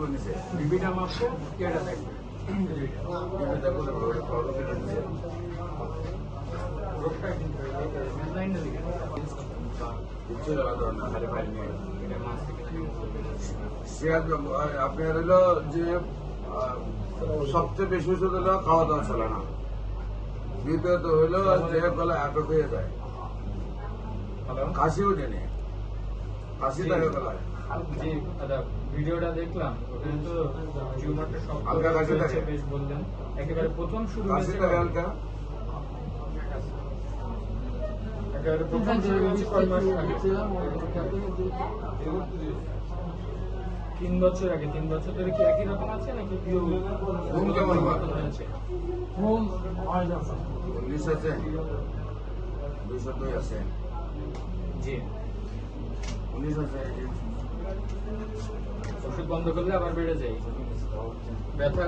করবে নিচে বিবিটা মাপছে কেটা থাকবে বিবিটা করে ফলো কেটে নিচে রোগটা কিন্তু লাইনের দিকে কিছু লাগা না খালি ফাইল নিয়ে এটা মাছ থেকে সে আপনার হলো যে সবচেয়ে বেশি ওষুধ হলো খাওয়া দাওয়া চলে না দ্বিতীয়ত হইলো যে গলা একক হয়ে যায় কাশিও জানে কাশি থাকে গলায় জি দাদা ভিডিওটা দেখলাম ওখানে তো টিউমারটা সব হালকা কাশি থাকে বেশ বললেন একেবারে প্রথম শুরু কাশি হয়েছে থাকে হালকা একেবারে প্রথম শুরু হয়েছে কয় মাস আগে 3 বছর আগে 3 বছর ধরে কি একই রকম আছে নাকি কেউ ঘুম কেমন হয়েছে ঘুম হয় না 19 আছে 202 আছে জি 19 আছে ওষুধ বন্ধ করলে আবার বেড়ে যায় ব্যথা